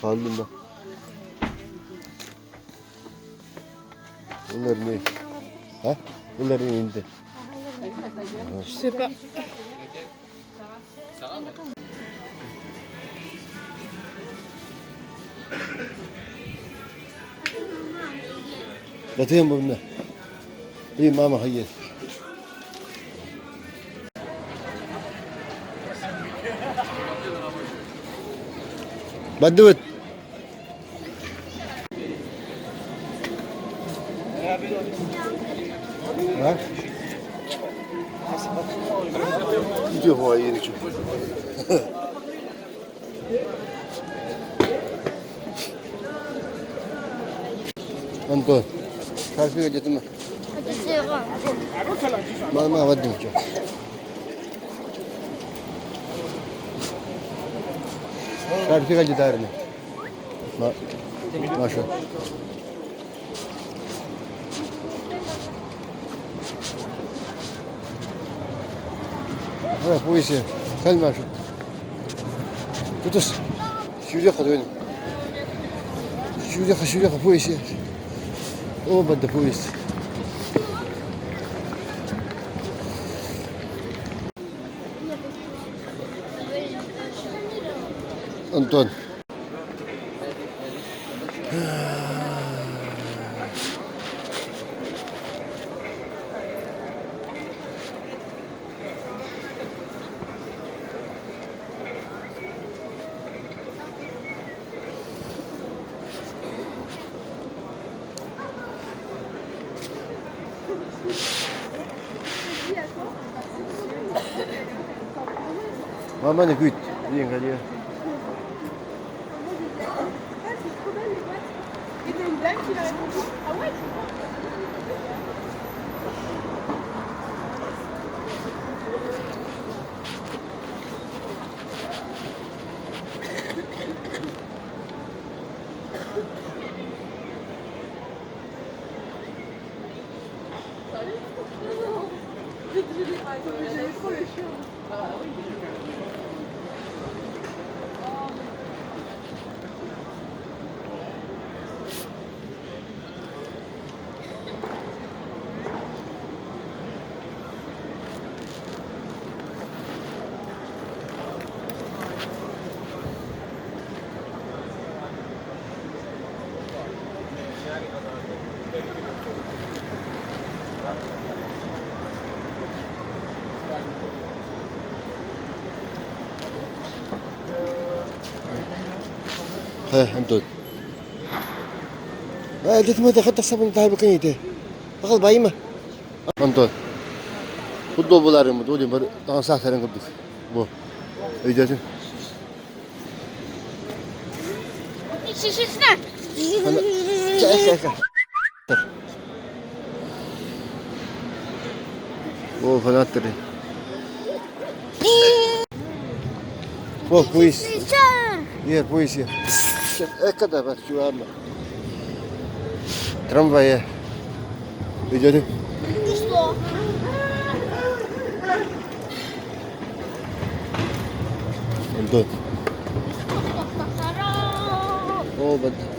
Kaldım ben. Bunlar ne? Ha? Bunlar ne indi? Je sais pas. Batayım bununla. İyi mama hayır. بدوت ها gidiyor bu ay yeni çok. Anton karşıya getirme. ما ودي وجهك karşıya giderim. Maşallah. Ha, bu işi. Kalma şu. Tutus. Şuraya kadar oynayın. Şuraya bu işi. O bende bu iş. Anton. Maman ne güt. Bien galiba. ها أنتون. قلت ماذا خدت الصابون تاعي بقيته. أخذ بايمة. أنتون. خذوا بولارهم تقولي بر طعم ساعة لين قبضك. بو. إجازة. Şişesine. Çek. O falan attırın. Bu iş. Yer bu iş. Kadar bak şu ama. Tramvaya. İcazı. Dur. O bak.